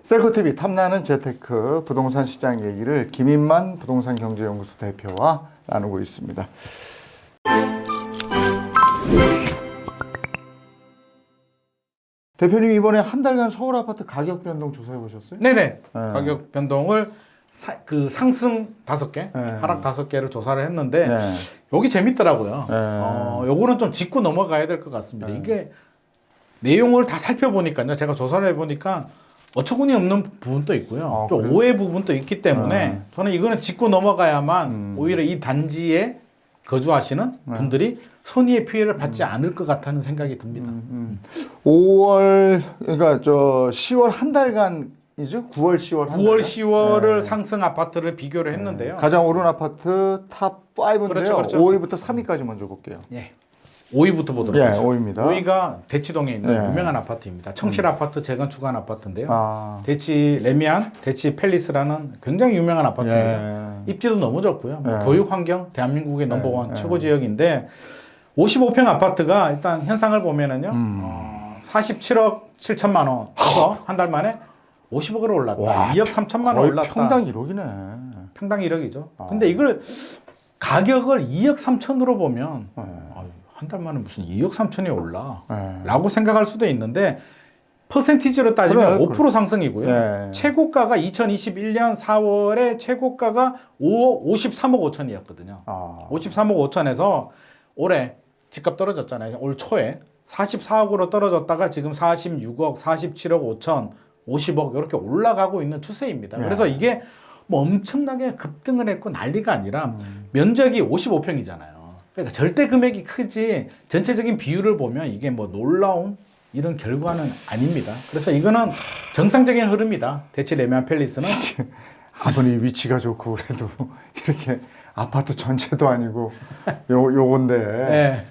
셀코TV 탐나는 재테크 부동산 시장 얘기를 김인만 부동산 경제연구소 대표와 나누고 있습니다. 대표님 이번에 한 달간 서울 아파트 가격 변동 조사해 보셨어요? 네네. 가격 변동을 상승 5개, 네. 하락 5개를 조사를 했는데 네. 여기 재밌더라고요. 네. 요거는 좀 짚고 넘어가야 될 것 같습니다. 이게 내용을 다 살펴보니까요. 제가 조사를 해보니까 어처구니 없는 부분도 있고요. 좀 그래요? 오해 부분도 있기 때문에 저는 이거는 짚고 넘어가야만 오히려 이 단지에 거주하시는 분들이 선의의 피해를 받지 않을 것 같다는 생각이 듭니다. 5월 그러니까 10월 한 달간이죠? 9월 10월 한 9월, 달간? 10월을 상승 아파트를 비교를 했는데요. 가장 오른 아파트 탑 5인데요. 그렇죠. 5위부터 3위까지 먼저 볼게요. 예. 5위부터 보도록 예, 하죠. 5위입니다. 5위가 대치동에 있는 예. 유명한 아파트입니다. 청실 아파트 재건축한 아파트인데요. 대치 레미안, 대치 팰리스라는 굉장히 유명한 아파트입니다. 입지도 너무 좋고요. 뭐 교육 환경 대한민국의 넘버원 최고 지역인데 55평 아파트가 일단 현상을 보면은요. 47억 7천만 원에서 한 달 만에 50억으로 올랐다. 와, 2억 3천만 원 거의 올랐다. 평당 1억이네. 평당 1억이죠. 근데 이걸 가격을 2억 3천으로 보면 한 달 만에 무슨 2억 3천이 올라 라고 생각할 수도 있는데 퍼센티지로 따지면 그래, 5% 상승이고요. 네. 최고가가 2021년 4월에 최고가가 53억 5천이었거든요. 53억 5천에서 올해 집값 떨어졌잖아요. 올 초에 44억으로 떨어졌다가 지금 46억, 47억 5천, 50억 이렇게 올라가고 있는 추세입니다. 그래서 이게 뭐 엄청나게 급등을 했고 난리가 아니라 면적이 55평이잖아요. 그러니까 절대 금액이 크지 전체적인 비율을 보면 이게 뭐 놀라운 이런 결과는 아닙니다. 그래서 이거는 정상적인 흐름이다. 대치 레미안 팰리스는 아무리 위치가 좋고 그래도 이렇게 아파트 전체도 아니고 요건데. 네.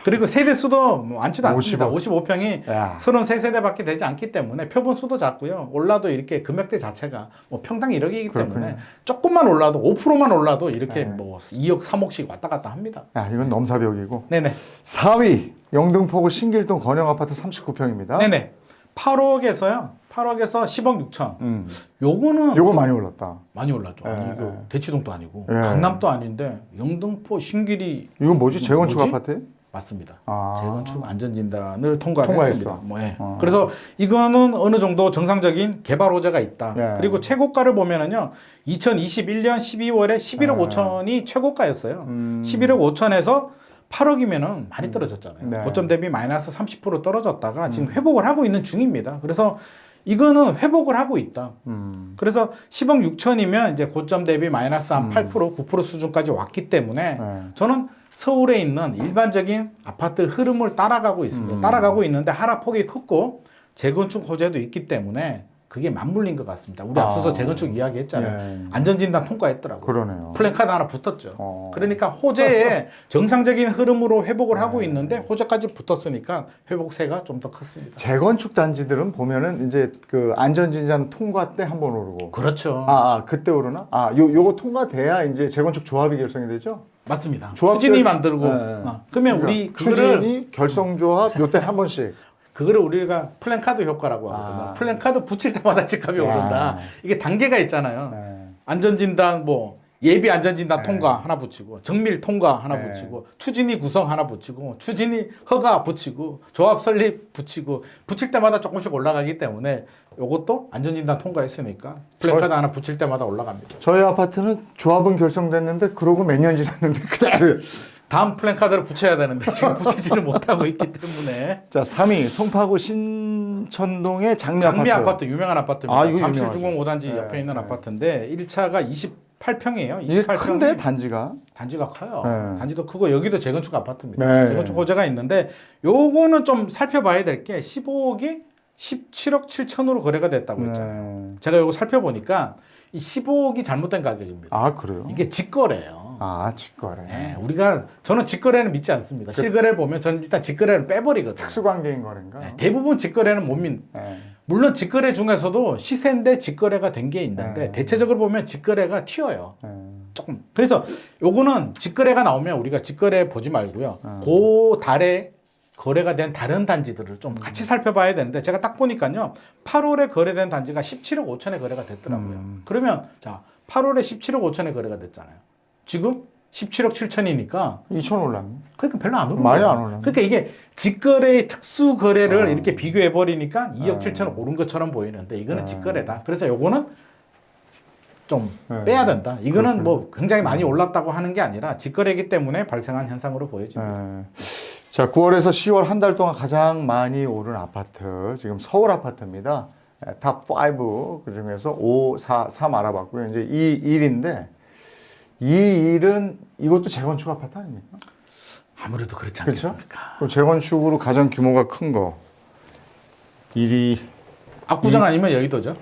그리고 세대 수도 많지도 않습니다. 50억. 55평이 야. 33세대밖에 되지 않기 때문에 표본 수도 작고요. 올라도 이렇게 금액대 자체가 뭐 평당 1억이기 때문에 조금만 올라도 5%만 올라도 이렇게 뭐 2억 3억씩 왔다 갔다 합니다. 야, 이건 넘사벽이고. 네네. 4위 영등포구 신길동 건영 아파트 39평입니다. 네네. 8억에서요. 8억에서 10억 6천. 요거는 요거 많이 올랐다. 많이 올랐죠. 아니, 이거 대치동도 아니고 예. 강남도 아닌데 영등포 신길이 이건 뭐지? 재건축 뭐지? 아파트? 맞습니다. 아. 재건축 안전진단을 통과를 통과했어. 했습니다. 뭐, 예. 그래서 이거는 어느 정도 정상적인 개발 호재가 있다. 예. 그리고 최고가를 보면은요, 2021년 12월에 11억 5천이 최고가였어요. 11억 5천에서 8억이면은 많이 떨어졌잖아요. 네. 고점 대비 마이너스 30% 떨어졌다가 지금 회복을 하고 있는 중입니다. 그래서 이거는 회복을 하고 있다. 그래서 10억 6천이면 이제 고점 대비 마이너스 한 8%, 9% 수준까지 왔기 때문에 저는 서울에 있는 일반적인 아파트 흐름을 따라가고 있습니다. 따라가고 있는데 하락폭이 컸고 재건축 호재도 있기 때문에 그게 맞물린 것 같습니다. 우리 앞서서 재건축 이야기했잖아요. 안전진단 통과했더라고요. 그러네요. 플랜카드 하나 붙었죠. 그러니까 호재의 정상적인 흐름으로 회복을 하고 있는데 호재까지 붙었으니까 회복세가 좀 더 컸습니다. 재건축 단지들은 보면은 이제 그 안전진단 통과 때 한번 오르고. 그렇죠. 그때 오르나? 요거 통과돼야 이제 재건축 조합이 결성이 되죠? 맞습니다. 조합 추진이 만들고. 네. 그러면 우리 그거를 추진이 결성조합 요때 한 번씩. 그거를 우리가 플랜카드 효과라고 하거든요. 플랜카드 붙일 때마다 집값이 오른다. 이게 단계가 있잖아요. 안전진단 뭐 예비 안전진단 통과 하나 붙이고 정밀 통과 하나 붙이고 추진위 구성 하나 붙이고 추진위 허가 붙이고 조합 설립 붙이고 붙일 때마다 조금씩 올라가기 때문에 이것도 안전진단 통과했으니까 플랜카드 하나 붙일 때마다 올라갑니다. 저희 아파트는 조합은 결성됐는데 그러고 몇 년 지났는데 그대로. 다음 플랜카드를 붙여야 되는데 지금 붙이지를 못하고 있기 때문에. 자, 3위 송파구 신천동의 장미 아파트 유명한 아파트입니다. 이거 잠실중공 5단지 옆에 있는 아파트인데 1차가 28평이에요. 이게 28평. 큰데 단지가? 단지가 커요. 네. 단지도 크고 여기도 재건축 아파트입니다. 네. 재건축 호재가 있는데 요거는 좀 살펴봐야 될 게 15억이 17억 7천으로 거래가 됐다고 했잖아요. 제가 요거 살펴보니까 이 15억이 잘못된 가격입니다. 그래요? 이게 직거래예요. 직거래. 네, 저는 직거래는 믿지 않습니다. 실거래를 보면 저는 일단 직거래는 빼버리거든요. 특수관계인 거인가? 네, 대부분 직거래는 못 믿습니다. 물론 직거래 중에서도 시세인데 직거래가 된 게 있는데 대체적으로 보면 직거래가 튀어요. 조금. 그래서 요거는 직거래가 나오면 우리가 직거래 보지 말고요. 그 달에 거래가 된 다른 단지들을 좀 같이 살펴봐야 되는데 제가 딱 보니까요. 8월에 거래된 단지가 17억 5천에 거래가 됐더라고요. 그러면 자 8월에 17억 5천에 거래가 됐잖아요. 지금 17억 7천이니까 2천 올랐네. 그러니까 별로 안 오른 많이 거예요. 안 올랐네. 그러니까 이게 직거래의 특수 거래를 이렇게 비교해 버리니까 2억 7천억 오른 것처럼 보이는데 이거는 직거래다. 그래서 요거는 좀 빼야 된다. 이거는 뭐 굉장히 많이 올랐다고 하는 게 아니라 직거래이기 때문에 발생한 현상으로 보여집니다. 자, 9월에서 10월 한 달 동안 가장 많이 오른 아파트 지금 서울 아파트입니다. 탑 5 그중에서 5, 4, 3 알아봤고요. 이제 이 1인데 이 1은 이것도 재건축 아파트 아닙니까? 아무래도 그렇지 그렇죠? 않겠습니까? 그럼 재건축으로 가장 규모가 큰 거 1위 압구정 아니면 여의도죠?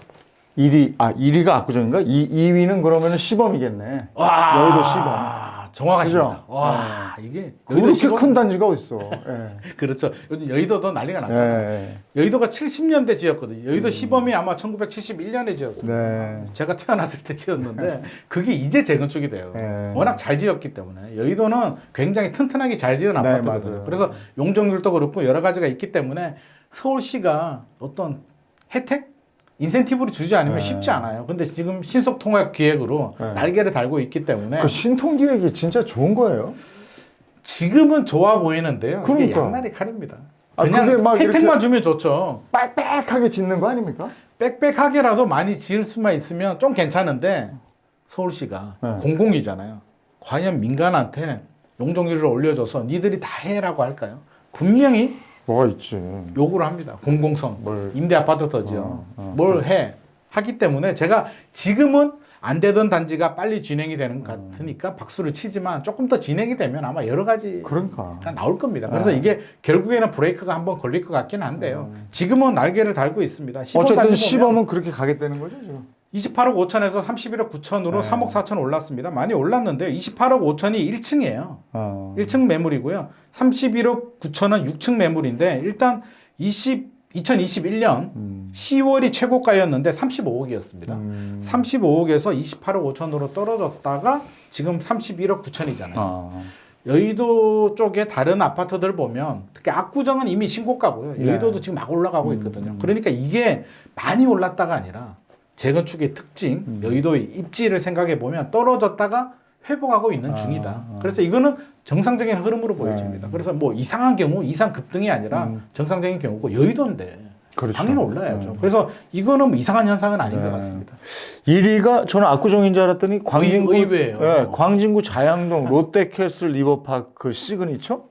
1위가 압구정인가? 2위는 그러면은 시범이겠네. 와, 여의도 시범. 정확하십니다. 그죠? 와, 이게 여의도 그렇게 시범? 큰 단지가 어딨어. 예. 그렇죠. 요즘 여의도도 난리가 났잖아요. 예. 여의도가 70년대 지었거든요. 여의도 시범이 아마 1971년에 지었습니다. 네. 제가 태어났을 때 지었는데 그게 이제 재건축이 돼요. 네. 워낙 잘 지었기 때문에 여의도는 굉장히 튼튼하게 잘 지은 네, 아파트거든요. 맞아요. 그래서 용적률도 그렇고 여러 가지가 있기 때문에 서울시가 어떤 혜택? 인센티브를 주지 않으면 쉽지 않아요. 근데 지금 신속통합 기획으로 날개를 달고 있기 때문에 그 신통기획이 진짜 좋은 거예요. 지금은 좋아 보이는데요. 이게 그러니까. 양날의 칼입니다. 아, 그냥 그게 막 혜택만 이렇게 주면 좋죠. 빽빽하게 짓는 거 아닙니까? 빽빽하게라도 많이 지을 수만 있으면 좀 괜찮은데 서울시가 공공이잖아요. 과연 민간한테 용적률을 올려줘서 니들이 다 해라고 할까요? 분명히 뭐가 있지. 요구를 합니다. 공공성, 임대 아파트 더 지어, 뭘 해. 하기 때문에 제가 지금은 안 되던 단지가 빨리 진행이 되는 것 같으니까 박수를 치지만 조금 더 진행이 되면 아마 여러 가지가 그러니까. 나올 겁니다. 그래서 이게 결국에는 브레이크가 한번 걸릴 것 같긴 한데요. 지금은 날개를 달고 있습니다. 시범 어쨌든 단지 보면 시범은 그렇게 가겠다는 거죠, 지금. 28억 5천에서 31억 9천으로 3억 4천 올랐습니다. 많이 올랐는데요. 28억 5천이 1층이에요. 1층 매물이고요. 31억 9천은 6층 매물인데 일단 2021년 10월이 최고가였는데 35억이었습니다. 35억에서 28억 5천으로 떨어졌다가 지금 31억 9천이잖아요. 여의도 쪽에 다른 아파트들 보면 특히 압구정은 이미 신고가고요. 여의도도 지금 막 올라가고 있거든요. 그러니까 이게 많이 올랐다가 아니라 재건축의 특징, 여의도의 입지를 생각해 보면 떨어졌다가 회복하고 있는 중이다. 그래서 이거는 정상적인 흐름으로 보여집니다. 그래서 뭐 이상한 경우, 이상 급등이 아니라 정상적인 경우고 여의도인데 그렇죠. 당연히 올라야죠. 그래서 이거는 뭐 이상한 현상은 아닌 것 같습니다. 1위가 저는 압구정인 줄 알았더니 광진구, 의외예요. 예, 광진구 자양동 롯데캐슬 리버파크 시그니처?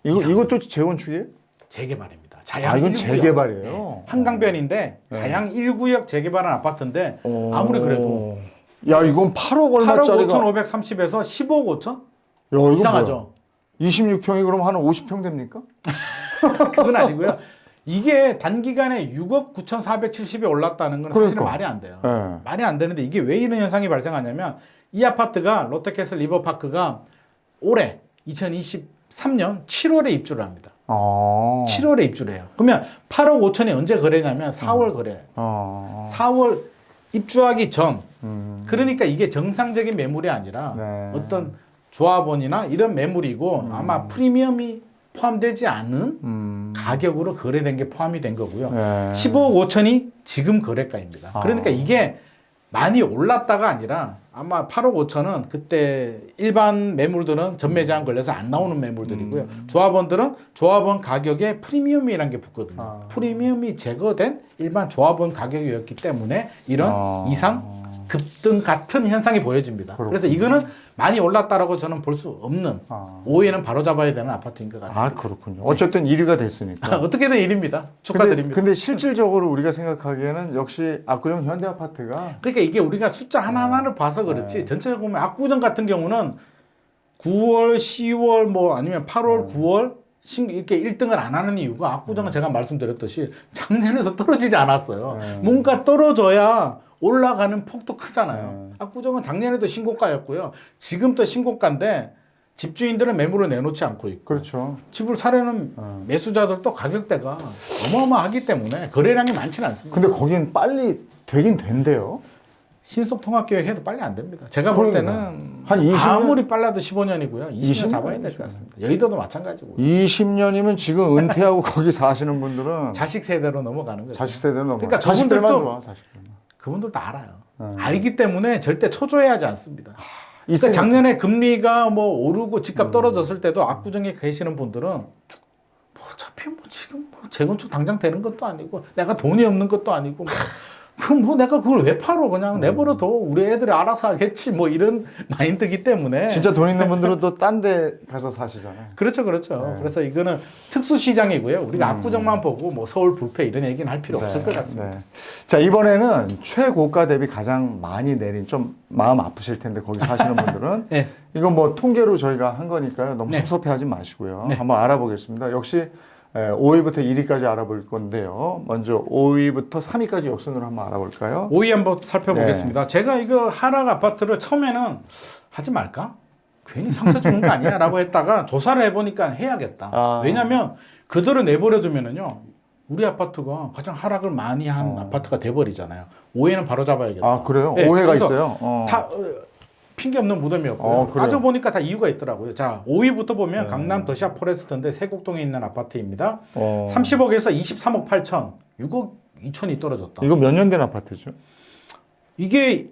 이것도 재건축이에요? 재개발입니다. 자양 이건 1구역. 재개발이에요. 네. 한강변인데 자양 1구역 재개발한 아파트인데 아무리 그래도 야, 이건 8억 8억 얼마짜리가 5,530에서 10억 5천? 야, 이거 이상하죠? 26평이 그럼 한 50평 됩니까? 그건 아니고요. 이게 단기간에 6억 9,470에 올랐다는 건 사실은 그러니까. 말이 안 돼요. 네. 말이 안 되는데 이게 왜 이런 현상이 발생하냐면 이 아파트가 롯데캐슬 리버파크가 올해 2023년 7월에 입주를 합니다. 7월에 입주를 해요. 그러면 8억 5천이 언제 거래냐면 4월 거래해요. 4월 입주하기 전. 그러니까 이게 정상적인 매물이 아니라 네. 어떤 조합원이나 이런 매물이고 아마 프리미엄이 포함되지 않은 가격으로 거래된 게 포함이 된 거고요. 네. 15억 5천이 지금 거래가입니다. 그러니까 이게 많이 올랐다가 아니라 아마 8억 5천은 그때 일반 매물들은 전매제한 걸려서 안 나오는 매물들이고요. 조합원들은 조합원 가격에 프리미엄이라는 게 붙거든요. 프리미엄이 제거된 일반 조합원 가격이었기 때문에 이런 이상 급등 같은 현상이 보여집니다. 그렇군요. 그래서 이거는 많이 올랐다라고 저는 볼 수 없는 오해는 바로잡아야 되는 아파트인 것 같습니다. 그렇군요. 어쨌든 1위가 됐으니까. 어떻게든 일입니다. 축하드립니다. 근데 실질적으로 우리가 생각하기에는 역시 압구정 현대아파트가 그러니까 이게 우리가 숫자 하나하나를 봐서 그렇지 전체적으로 보면 압구정 같은 경우는 9월, 10월 뭐 아니면 8월, 9월 이렇게 1등을 안 하는 이유가 압구정은 제가 말씀드렸듯이 작년에서 떨어지지 않았어요. 뭔가 떨어져야 올라가는 폭도 크잖아요. 압구정은 작년에도 신고가였고요. 지금도 신고가인데 집주인들은 매물을 내놓지 않고 있고 그렇죠. 집을 사려는 매수자들도 가격대가 어마어마하기 때문에 거래량이 많지는 않습니다. 근데 거긴 빨리 되긴 된대요. 신속통합계획 해도 빨리 안 됩니다. 제가 볼 그러니까. 때는 한 20년? 아무리 빨라도 15년이고요. 20년 20년 잡아야 될 것 같습니다. 여의도도 마찬가지고. 20년이면 지금 은퇴하고 거기 사시는 분들은 자식 세대로 넘어가는 거죠. 자식 세대는 넘어. 그러니까 자식들만 그분들도- 좋아. 자식들만. 그분들도 알아요. 알기 때문에 절대 초조해하지 않습니다. 그러니까 있으니까. 작년에 금리가 뭐 오르고 집값 떨어졌을 때도 압구정에 계시는 분들은 뭐 어차피 뭐 지금 뭐 재건축 당장 되는 것도 아니고 내가 돈이 없는 것도 아니고 그럼 뭐 내가 그걸 왜 팔어 그냥 내버려둬 우리 애들이 알아서 하겠지 뭐 이런 마인드기 때문에 진짜 돈 있는 분들은 또 딴 데 가서 사시잖아요. 그렇죠. 그래서 이거는 특수 시장이고요. 우리가 압구정만 보고 뭐 서울 불패 이런 얘기는 할 필요 없을 것 같습니다. 네. 자, 이번에는 최고가 대비 가장 많이 내린 좀 마음 아프실 텐데 거기 사시는 분들은 네. 이건 뭐 통계로 저희가 한 거니까요. 너무 네. 섭섭해하지 마시고요. 네. 한번 알아보겠습니다. 역시 5위부터 1위까지 알아볼 건데요. 먼저 5위부터 3위까지 역순으로 한번 알아볼까요? 5위 한번 살펴보겠습니다. 제가 이거 하락 아파트를 처음에는 하지 말까? 괜히 상세 주는 거 아니야? 라고 했다가 조사를 해보니까 해야겠다. 아. 왜냐면 그대로 내버려두면은요. 우리 아파트가 가장 하락을 많이 한 아파트가 돼버리잖아요. 5위는 바로 잡아야겠다. 아, 그래요? 네, 오해가 그래서 있어요? 다 핑계 없는 무덤이었고요. 그래요? 따져보니까 다 이유가 있더라고요. 자, 5위부터 보면 강남 더샵 포레스트인데 세곡동에 있는 아파트입니다. 30억에서 23억 8천, 6억 2천이 떨어졌다. 이거 몇 년 된 아파트죠? 이게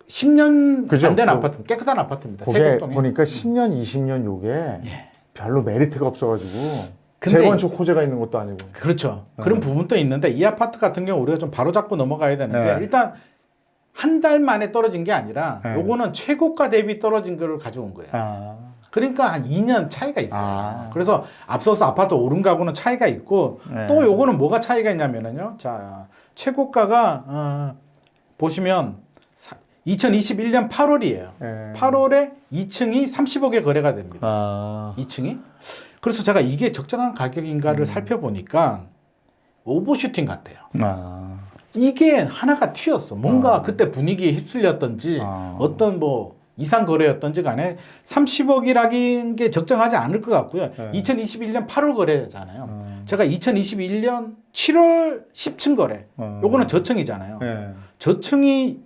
10년 그죠? 안 된 아파트, 깨끗한 아파트입니다. 그게 세곡동에. 보니까 10년, 20년 요게 예. 별로 메리트가 없어가지고 근데 재건축 호재가 있는 것도 아니고. 그렇죠. 그런 부분도 있는데 이 아파트 같은 경우 우리가 좀 바로잡고 넘어가야 되는 게 네. 일단 한 달 만에 떨어진 게 아니라 네. 요거는 최고가 대비 떨어진 거를 가져온 거예요. 그러니까 한 2년 차이가 있어요. 그래서 앞서서 아파트 오른 가구는 차이가 있고 네. 또 요거는 뭐가 차이가 있냐면은요. 자, 최고가가 보시면 2021년 8월이에요. 네. 8월에 2층이 30억에 거래가 됩니다. 2층이. 그래서 제가 이게 적정한 가격인가를 살펴보니까 오버슈팅 같아요. 이게 하나가 튀었어. 뭔가 그때 분위기에 휩쓸렸던지 어떤 뭐 이상 거래였던지 간에 30억이라는 게 적정하지 않을 것 같고요. 2021년 8월 거래잖아요. 제가 2021년 7월 10층 거래. 요거는 저층이잖아요. 저층이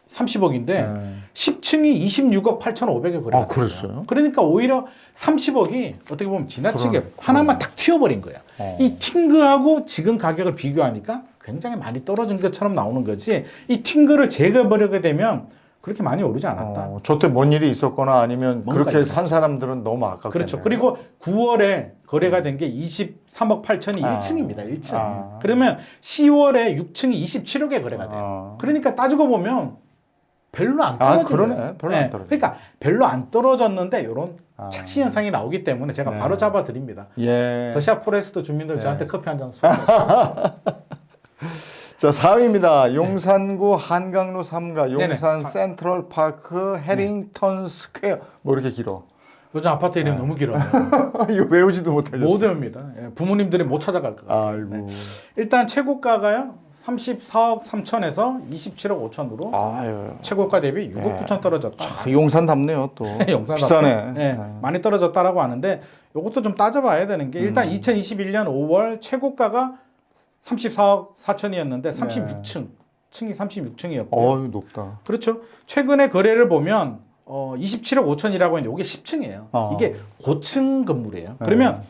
30억인데 10층이 26억 8,500에 거래가 됐어요. 그랬어요? 그러니까 오히려 30억이 어떻게 보면 지나치게 하나만 탁 튀어버린 거야. 이 팅그하고 지금 가격을 비교하니까 굉장히 많이 떨어진 것처럼 나오는 거지. 이 팅그를 제거해버리게 되면 그렇게 많이 오르지 않았다. 저때 뭔 일이 있었거나 아니면 뭔가 그렇게 있었죠. 산 사람들은 너무 아깝겠네요. 그렇죠. 그리고 9월에 거래가 된 게 23억 8천이 1층입니다. 1층. 그러면 10월에 6층이 27억에 거래가 돼요. 그러니까 따지고 보면 별로 안 떨어진 그러네. 거예요. 별로 안 떨어져. 그러니까 별로 안 떨어졌는데 이런 착시 현상이 나오기 때문에 제가 바로 잡아 드립니다. 예. 더샵 포레스트 주민들 저한테 커피 한 잔 쏘세요. 자, 4위입니다. 용산구 한강로 3가 네네. 용산 센트럴 파크 해링턴 스퀘어. 뭐 이렇게 길어. 요즘 아파트 이름이 너무 길어요. 이거 외우지도 못하겠어. 못 외웁니다. 예, 부모님들이 못 찾아갈 것 같아요. 아이고. 일단 최고가가요. 34억 3천에서 27억 5천으로 아유. 최고가 대비 6억 9천 떨어졌다. 용산 답네요, 또. 영상 비싸네. 네, 많이 떨어졌다라고 하는데 이것도 좀 따져봐야 되는 게 일단 2021년 5월 최고가가 34억 4천이었는데 36층, 층이 36층이었고요. 어유 높다. 그렇죠. 최근에 거래를 보면 27억 5천이라고 했는데 이게 10층이에요. 이게 고층 건물이에요. 그러면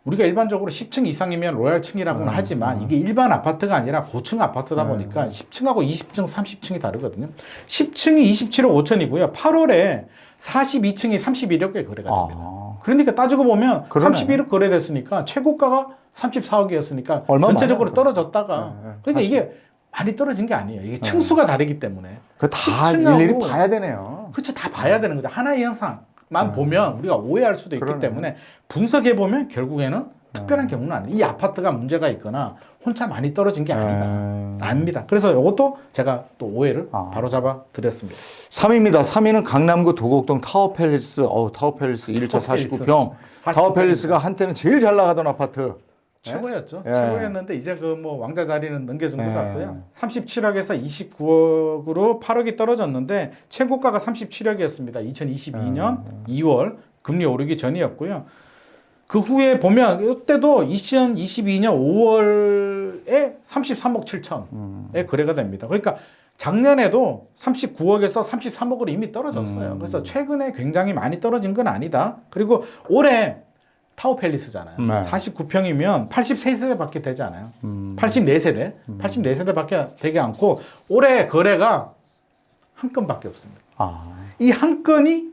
우리가 일반적으로 10층 이상이면 로얄층이라고는 하지만 이게 일반 아파트가 아니라 고층 아파트다 보니까 10층하고 20층, 30층이 다르거든요. 10층이 27억 5천이고요. 8월에 42층이 31억에 거래가 됩니다. 그러니까 따지고 보면 그러네. 31억 거래됐으니까 최고가가 34억이었으니까 얼마 전체적으로 많아요, 떨어졌다가 네, 그러니까 이게 많이 떨어진 게 아니에요. 이게 층수가 다르기 때문에. 그다 10층하고 일일이 봐야 되네요. 그렇죠. 다 봐야 되는 거죠. 하나의 현상만 보면 우리가 오해할 수도 있기 그러네. 때문에 분석해 보면 결국에는 특별한 경우는 아니에요. 이 아파트가 문제가 있거나 혼자 많이 떨어진 게 아니다. 아닙니다. 그래서 이것도 제가 또 오해를 바로 잡아 드렸습니다. 3위입니다. 3위는 강남구 도곡동 타워팰리스. 타워팰리스 1차 타워팰리스. 49평. 타워팰리스가 한때는 제일 잘 나가던 아파트. 최고였죠. 예. 최고였는데 이제 그 뭐 왕자 자리는 넘겨준 예. 것 같고요. 37억에서 29억으로 8억이 떨어졌는데 최고가가 37억이었습니다. 2022년 2월 금리 오르기 전이었고요. 그 후에 보면 이때도 2022년 5월에 33억 7천에 거래가 됩니다. 그러니까 작년에도 39억에서 33억으로 이미 떨어졌어요. 그래서 최근에 굉장히 많이 떨어진 건 아니다. 그리고 올해 타워팰리스잖아요. 네. 49평이면 83세대밖에 되지 않아요. 84세대? 84세대밖에 되지 않고 올해 거래가 한 건밖에 없습니다. 이 한 건이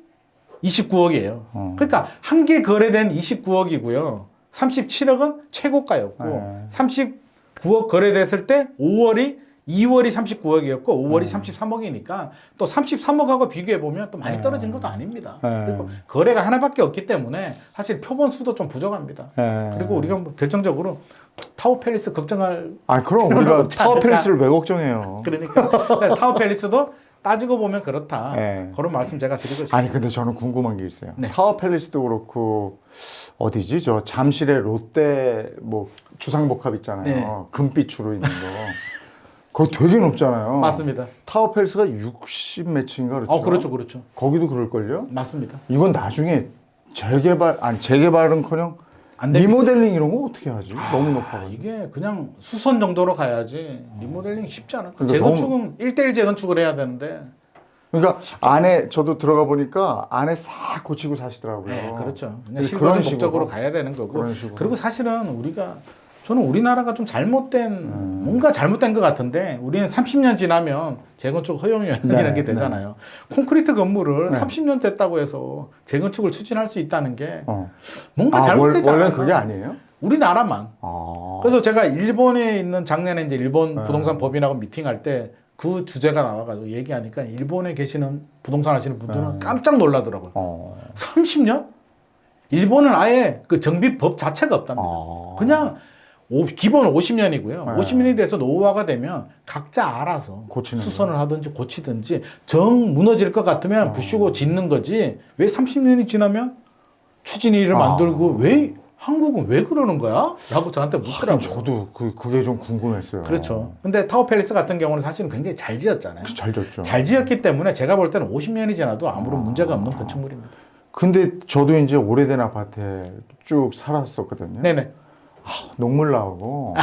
29억이에요. 그러니까 한 개 거래된 29억이고요. 37억은 최고가였고 39억 거래됐을 때 2월이 39억이었고 5월이 33억이니까 또 33억하고 비교해 보면 또 많이 떨어진 것도 아닙니다. 그리고 거래가 하나밖에 없기 때문에 사실 표본 수도 좀 부족합니다. 그리고 우리가 뭐 결정적으로 타워팰리스 걱정할 그럼 필요는 우리가 없지 않을까? 타워팰리스를 왜 걱정해요? 그러니까 그래서 타워팰리스도 따지고 보면 그렇다. 네. 그런 말씀 제가 드리고 싶습니다. 아니 근데 저는 궁금한 게 있어요. 네. 타워팰리스도 그렇고 어디지? 저 잠실에 롯데 뭐 주상복합 있잖아요. 네. 금빛으로 있는 거. 그거 되게 높잖아요. 맞습니다. 타워팰리스가 60 몇 층인가 그렇죠? 그렇죠, 그렇죠. 거기도 그럴걸요? 맞습니다. 이건 나중에 재개발은커녕 안 됩니다. 리모델링 이런 거 어떻게 하지? 너무 높아. 이게 그냥 수선 정도로 가야지 리모델링 쉽지 않을 거예요. 그러니까 재건축은 1대1 재건축을 해야 되는데. 그러니까 안에 저도 들어가 보니까 안에 싹 고치고 사시더라고요. 네, 그렇죠. 그냥 그런 실거주 식으로. 목적으로 가야 되는 거고. 그런 식으로. 그리고 사실은 저는 우리나라가 좀 잘못된 뭔가 잘못된 것 같은데 우리는 30년 지나면 재건축 허용이라는 게 되잖아요. 콘크리트 건물을 30년 됐다고 해서 재건축을 추진할 수 있다는 게 뭔가 잘못되지 않아요? 원래 그게 아니에요? 우리나라만. 그래서 제가 일본에 있는 작년에 이제 일본 부동산 법인하고 미팅할 때 그 주제가 나와가지고 얘기하니까 일본에 계시는 부동산 하시는 분들은 깜짝 놀라더라고요. 30년? 일본은 아예 그 정비법 자체가 없답니다. 그냥 기본 50년이고요. 50년이 돼서 노후화가 되면 각자 알아서 고치는 수선을 하든지 고치든지 정 무너질 것 같으면 부수고 짓는 거지. 왜 30년이 지나면 추진위를 만들고 왜 한국은 왜 그러는 거야? 라고 저한테 묻더라고요. 저도 그게 좀 궁금했어요. 그렇죠. 근데 타워팰리스 같은 경우는 사실은 굉장히 잘 지었잖아요. 잘 졌죠. 잘 지었기 때문에 제가 볼 때는 50년이 지나도 아무런 문제가 없는 건축물입니다. 근데 저도 이제 오래된 아파트에 쭉 살았었거든요. 네네. 녹물 나오고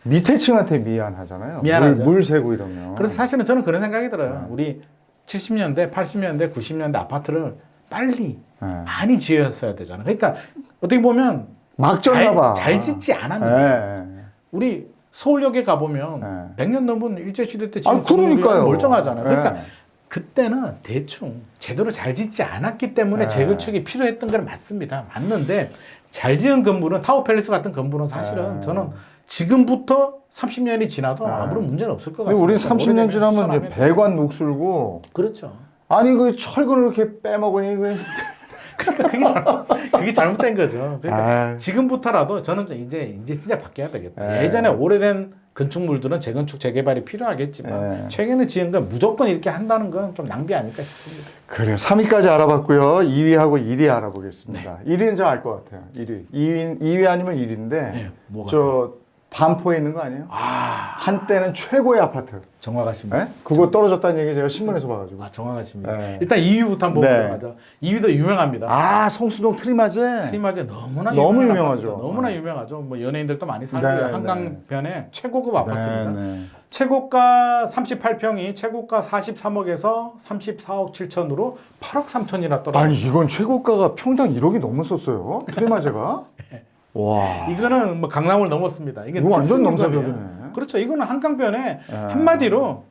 밑에 층한테 미안하잖아요. 미안하죠. 물 새고 이러면. 그래서 사실은 저는 그런 생각이 들어요. 우리 70년대, 80년대, 90년대 아파트를 빨리 많이 지었어야 되잖아요. 그러니까 어떻게 보면 막 졌나 봐. 잘 짓지 않았는데 우리 서울역에 가보면 100년 넘은 일제시대 때 지금 그러니까요. 멀쩡하잖아요. 그러니까 그때는 대충 제대로 잘 짓지 않았기 때문에 재건축이 필요했던 건 맞습니다. 맞는데 잘 지은 건물은 타워팰리스 같은 건물은 사실은 저는 지금부터 30년이 지나도 아무런 문제는 없을 것 같습니다. 우리 30년 지나면 이제 배관 녹슬고. 그렇죠. 아니 그 철근을 이렇게 빼먹으니 그. 그러니까 그게 잘못된 거죠. 그러니까 지금부터라도 저는 이제 진짜 바뀌어야 되겠다. 예전에 오래된 건축물들은 재건축 재개발이 필요하겠지만 최근에 지은 건 무조건 이렇게 한다는 건 좀 낭비 아닐까 싶습니다. 그래요. 3위까지 알아봤고요. 2위하고 1위 알아보겠습니다. 1위는 저 알 것 같아요. 2위 아니면 1위인데 저 반포에 있는 거 아니에요? 한때는 최고의 아파트. 정확하십니다. 네? 그거 떨어졌다는 얘기 제가 신문에서 봐가지고. 정확하십니다. 일단 2위부터 한번 보자마자 2위도 유명합니다. 성수동 트리마제. 트리마제 너무나 유명하죠. 아파트죠. 너무나 유명하죠. 뭐 연예인들도 많이 살고요. 한강변에 최고급 아파트입니다. 최고가 38평이 최고가 43억에서 34억 7천으로 8억 3천이나 떨어졌어요. 아니 이건 최고가가 평당 1억이 넘었었어요. 트리마제가. 와. 이거는 뭐 강남을 넘었습니다. 이게 이거 완전 특수물건이에요. 넘사벽이네. 그렇죠. 이거는 한강변에 한마디로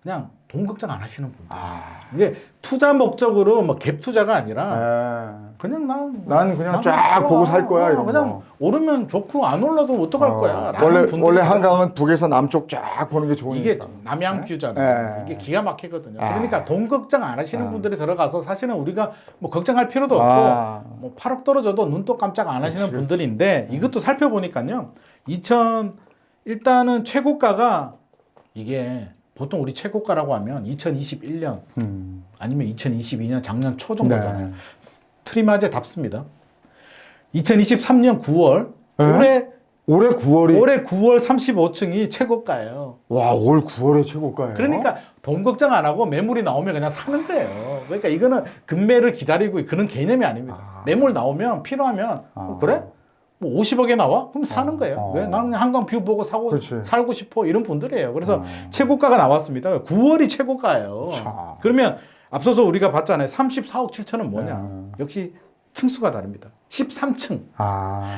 그냥 돈 걱정 안 하시는 분들. 이게 투자 목적으로 뭐 갭 투자가 아니라 그냥 난 그냥 쫙 보고 살 거야 이런 그냥 거. 오르면 좋고 안 올라도 어떡할 거야. 원래 한강은 북에서 남쪽 쫙 보는 게 좋으니까. 이게 남양 뷰잖아요. 이게 기가 막히거든요. 그러니까 돈 걱정 안 하시는 분들이 들어가서 사실은 우리가 뭐 걱정할 필요도 없고 뭐 8억 떨어져도 눈도 깜짝 안 하시는 분들인데 이것도 살펴보니까요. 일단은 최고가가 이게 보통 우리 최고가라고 하면 2021년 아니면 2022년 작년 초 정도잖아요. 트리마제 답습니다. 2023년 9월 올해 9월 35층이 최고가예요. 와, 올 9월에 최고가예요. 그러니까 돈 걱정 안 하고 매물이 나오면 그냥 사는 거예요. 그러니까 이거는 급매를 기다리고 그런 개념이 아닙니다. 매물 나오면 필요하면 그래? 뭐 50억에 나와? 그럼 사는 거예요. 왜? 난 그냥 한강 뷰 보고 그렇지. 살고 싶어. 이런 분들이에요. 그래서 최고가가 나왔습니다. 9월이 최고가예요. 자. 그러면 앞서서 우리가 봤잖아요. 34억 7천은 뭐냐? 역시 층수가 다릅니다. 13층.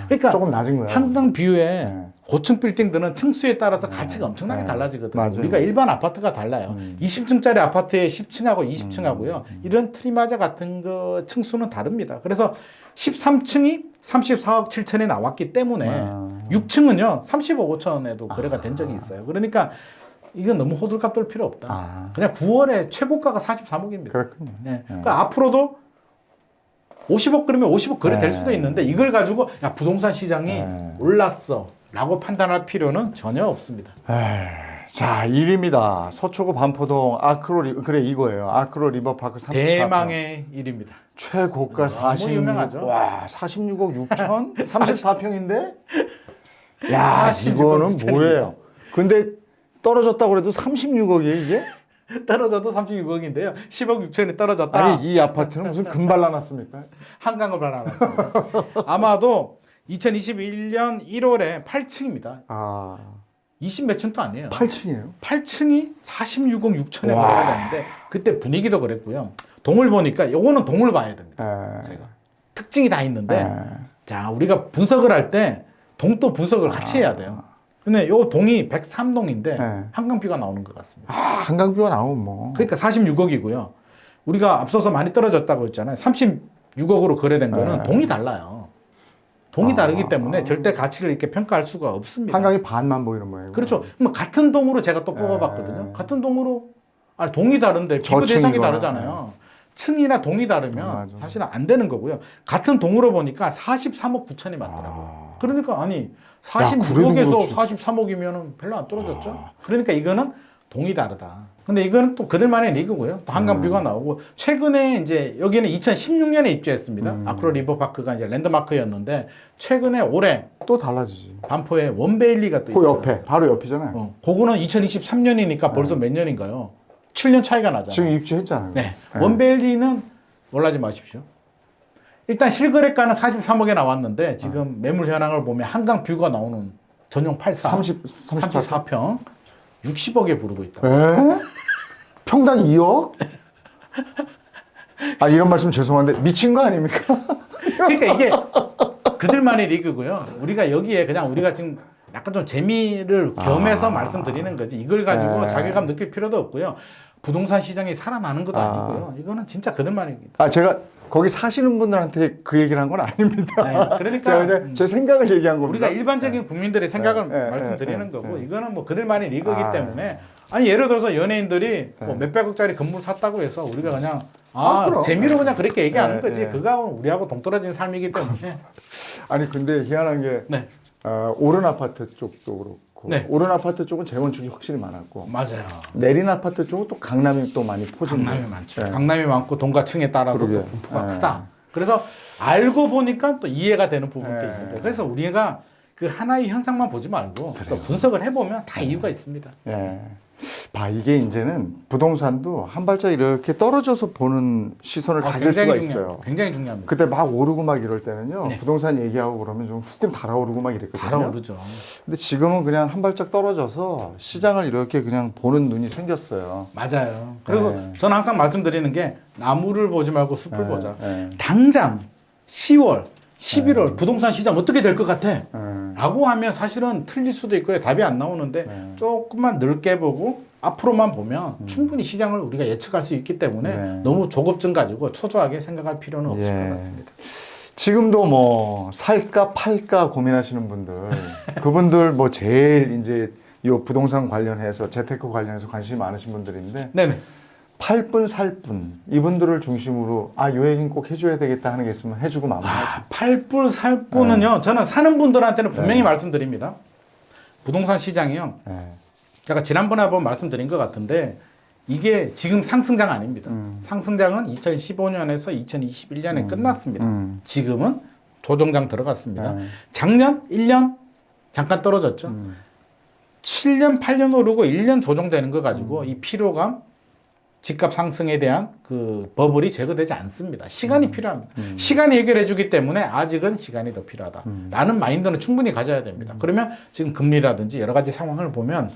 그러니까 조금 낮은 거야. 한강 뷰에 네. 고층 빌딩들은 층수에 따라서 가치가 엄청나게 달라지거든요. 맞아요. 우리가 일반 아파트가 달라요. 20층짜리 아파트의 10층하고 20층하고요. 이런 트리마자 같은 거 층수는 다릅니다. 그래서 13층이 34억 7천에 나왔기 때문에 6층은요 30억 5천에도 거래가 된 적이 있어요. 그러니까 이건 너무 호들갑 떨 필요 없다. 그냥 9월에 최고가가 43억입니다. 그렇군요. 네. 그러니까 앞으로도 50억 그러면 50억 거래될 수도 있는데 이걸 가지고 야 부동산 시장이 올랐어 라고 판단할 필요는 전혀 없습니다. 자, 1위입니다. 서초구 반포동 그래 이거예요. 아크로 리버파크 34평. 대망의 일입니다. 최고가 너무 46억. 유명하죠. 와, 46억 6천? 34평인데? 야, 46억 이거는 6천입니다. 뭐예요? 근데 떨어졌다고 그래도 36억이에요, 이게? 떨어져도 36억인데요. 10억 6천이 떨어졌다. 아니, 이 아파트는 무슨 금 발라놨습니까? 한강을 발라놨습니다. 아마도 2021년 1월에 8층입니다. 20몇 층도 아니에요. 8층이에요? 8층이 46억 6천에 거래가 되는데 그때 분위기도 그랬고요. 동을 보니까 요거는 동을 봐야 됩니다. 제가 특징이 다 있는데 자 우리가 분석을 할 때 동도 분석을 같이 해야 돼요. 근데 요 동이 103동인데 한강뷰가 나오는 것 같습니다. 한강뷰가 나오면 뭐. 그러니까 46억이고요. 우리가 앞서서 많이 떨어졌다고 했잖아요. 36억으로 거래된 거는 동이 달라요. 동이 다르기 때문에 절대 가치를 이렇게 평가할 수가 없습니다. 한강이 반만 보이는 모양이고. 그렇죠. 그럼 같은 동으로 제가 또 뽑아봤거든요. 같은 동으로 아니 동이 다른데 비교 대상이 저층이거나. 다르잖아요. 층이나 동이 다르면 맞아. 사실은 안 되는 거고요. 같은 동으로 보니까 43억 9천이 맞더라고요. 그러니까 아니 그래도 46억에서 그렇지. 43억이면 별로 안 떨어졌죠. 그러니까 이거는 동이 다르다. 근데 이거는 또 그들만의 리그고요. 또 한강뷰가 나오고 최근에 이제 여기는 2016년에 입주했습니다. 아크로 리버파크가 이제 랜드마크였는데 최근에 올해 또 달라지지. 반포에 원베일리가 또 그 있죠. 옆에, 바로 옆이잖아요. 그거는 2023년이니까 벌써 몇 년인가요? 7년 차이가 나잖아요. 지금 입주했잖아요. 네. 원베일리는 놀라지 마십시오. 일단 실거래가는 43억에 나왔는데 지금 매물 현황을 보면 한강 뷰가 나오는 전용 34평 60억에 부르고 있다. 에? 평당 2억? 이런 말씀 죄송한데 미친 거 아닙니까? 그러니까 이게 그들만의 리그고요. 우리가 여기에 그냥 우리가 지금 약간 좀 재미를 겸해서 말씀드리는 거지. 이걸 가지고 자괴감 느낄 필요도 없고요. 부동산 시장이 살아나는 것도 아니고요. 이거는 진짜 그들만의 리그. 제가 거기 사시는 분들한테 그 얘기를 한 건 아닙니다. 네, 그러니까 제가 그냥 제 생각을 얘기한 겁니다. 우리가 일반적인 국민들의 생각을 말씀드리는 거고 이거는 뭐 그들만의 리그이기 때문에 아니 예를 들어서 연예인들이 뭐 몇백억짜리 건물 샀다고 해서 우리가 그냥 그럼. 재미로 그냥 그렇게 얘기하는 네, 거지. 네. 그거하고는 우리하고 동떨어진 삶이기 때문에 아니 근데 희한한 게 네. 오른 아파트 쪽도 그렇고 네. 오른 아파트 쪽은 재건축이 확실히 많았고 맞아요. 내린 아파트 쪽은 또 강남이 또 많이 포진돼. 강남이 많죠. 네. 강남이 많고 동가층에 따라서 그러게. 또 분포가 네. 크다. 그래서 알고 보니까 또 이해가 되는 부분도 네. 있는데 그래서 우리가 그 하나의 현상만 보지 말고 또 분석을 해보면 다 이유가 있습니다. 예. 이게 이제는 부동산도 한 발짝 이렇게 떨어져서 보는 시선을 가질 수가 있어요. 굉장히 중요합니다. 그때 막 오르고 막 이럴 때는요. 네. 부동산 얘기하고 그러면 좀 후끈 달아오르고 막 이랬거든요. 달아오르죠. 근데 지금은 그냥 한 발짝 떨어져서 시장을 이렇게 그냥 보는 눈이 생겼어요. 맞아요. 그리고 네. 저는 항상 말씀드리는 게 나무를 보지 말고 숲을 보자. 네. 당장 10월, 11월 부동산 시장 어떻게 될 것 같아? 네. 라고 하면 사실은 틀릴 수도 있고요. 답이 안 나오는데 조금만 넓게 보고 앞으로만 보면 충분히 시장을 우리가 예측할 수 있기 때문에 너무 조급증 가지고 초조하게 생각할 필요는 없을 것 같습니다. 지금도 뭐 살까 팔까 고민하시는 분들, 그분들 뭐 제일 이제 이 부동산 관련해서 재테크 관련해서 관심이 많으신 분들인데 네네. 팔분 살분 이분들을 중심으로 요 얘기는 꼭 해줘야 되겠다 하는 게 있으면 해주고 마무리하죠. 팔불 살불은요. 저는 사는 분들한테는 분명히 말씀드립니다. 부동산 시장이요. 제가 지난번에 한번 말씀드린 것 같은데 이게 지금 상승장 아닙니다. 상승장은 2015년에서 2021년에 끝났습니다. 지금은 조정장 들어갔습니다. 작년 1년 잠깐 떨어졌죠. 7년 8년 오르고 1년 조정되는 거 가지고 이 피로감 집값 상승에 대한 그 버블이 제거되지 않습니다. 시간이 필요합니다. 시간이 해결해 주기 때문에 아직은 시간이 더 필요하다. 라는 마인드는 충분히 가져야 됩니다. 그러면 지금 금리라든지 여러 가지 상황을 보면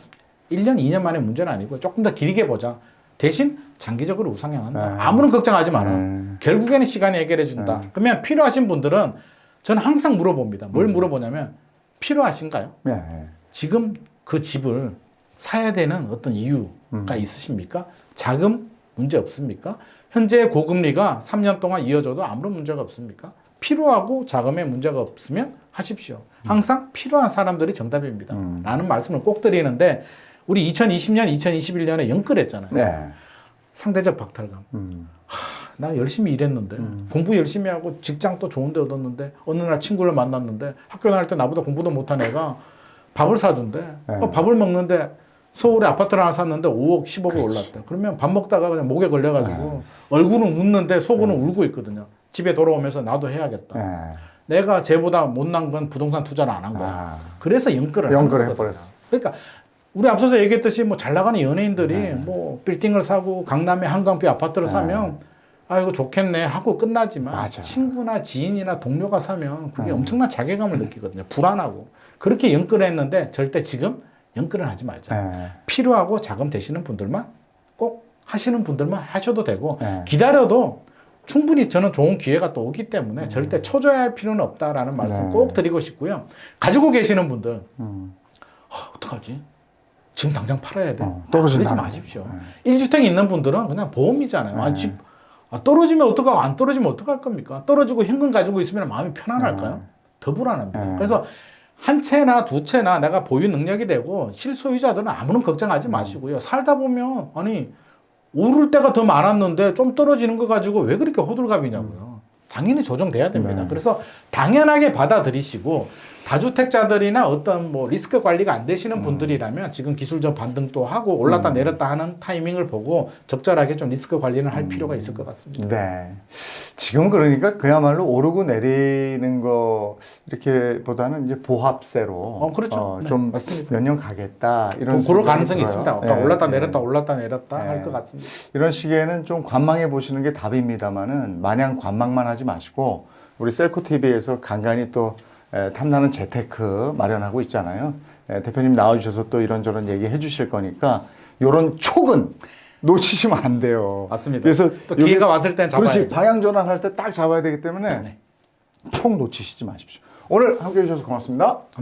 1년, 2년 만의 문제는 아니고 조금 더 길게 보자. 대신 장기적으로 우상향한다. 아무런 걱정하지 마라. 결국에는 시간이 해결해 준다. 그러면 필요하신 분들은 저는 항상 물어봅니다. 뭘 물어보냐면 필요하신가요? 네. 지금 그 집을 사야 되는 어떤 이유가 있으십니까? 자금 문제 없습니까? 현재 고금리가 3년 동안 이어져도 아무런 문제가 없습니까? 필요하고 자금에 문제가 없으면 하십시오. 항상 필요한 사람들이 정답입니다. 라는 말씀을 꼭 드리는데 우리 2020년, 2021년에 연끌했잖아요. 네. 상대적 박탈감. 나 열심히 일했는데 공부 열심히 하고 직장도 좋은 데 얻었는데 어느 날 친구를 만났는데 학교 다닐 때 나보다 공부도 못한 애가 밥을 사준대. 밥을 먹는데 서울에 아파트를 하나 샀는데 5억, 10억이 올랐대. 그러면 밥 먹다가 그냥 목에 걸려가지고 얼굴은 웃는데 속은 울고 있거든요. 집에 돌아오면서 나도 해야겠다. 내가 쟤보다 못난 건 부동산 투자를 안 한 거야. 그래서 연끌을 한 거거든요. 그러니까 우리 앞서서 얘기했듯이 뭐 잘 나가는 연예인들이 뭐 빌딩을 사고 강남에 한강뷰 아파트를 사면 아이고 좋겠네 하고 끝나지만 맞아. 친구나 지인이나 동료가 사면 그게 엄청난 자괴감을 느끼거든요. 불안하고. 그렇게 연끌을 했는데 절대 지금 연끌을 하지 말자. 필요하고 자금 되시는 분들만 꼭 하시는 분들만 하셔도 되고 기다려도 충분히 저는 좋은 기회가 또 오기 때문에 절대 초조해할 필요는 없다라는 말씀 꼭 드리고 싶고요. 가지고 계시는 분들 어떡하지? 지금 당장 팔아야 돼. 떨어진다. 그러지 마십시오. 1주택 있는 분들은 그냥 보험이잖아요. 아니, 집 떨어지면 어떡하고 안 떨어지면 어떡할 겁니까? 떨어지고 현금 가지고 있으면 마음이 편안할까요? 더 불안합니다. 그래서 한 채나 두 채나 내가 보유 능력이 되고 실소유자들은 아무런 걱정하지 마시고요. 살다 보면 아니 오를 때가 더 많았는데 좀 떨어지는 거 가지고 왜 그렇게 호들갑이냐고요. 당연히 조정돼야 됩니다. 그래서 당연하게 받아들이시고 다주택자들이나 어떤 뭐 리스크 관리가 안 되시는 분들이라면 지금 기술적 반등도 하고 올랐다 내렸다 하는 타이밍을 보고 적절하게 좀 리스크 관리는 할 필요가 있을 것 같습니다. 네. 지금 그러니까 그야말로 오르고 내리는 거 이렇게 보다는 이제 보합세로 그렇죠. 네, 좀 맞습니다. 몇 년 가겠다 이런 그럴 가능성이 생각이 있습니다. 들어요. 올랐다 내렸다 올랐다 내렸다 네. 할 것 같습니다. 이런 시기에는 좀 관망해 보시는 게 답입니다만은 마냥 관망만 하지 마시고 우리 셀코 TV에서 간간히 또 탐나는 재테크 마련하고 있잖아요. 대표님 나와주셔서 또 이런저런 얘기해 주실 거니까 요런 촉은 놓치시면 안 돼요. 맞습니다. 그래서 또 기회가 왔을 땐 잡아야죠. 그렇지. 방향 전환할 때 딱 잡아야 되기 때문에 촉 놓치시지 마십시오. 오늘 함께 해주셔서 고맙습니다.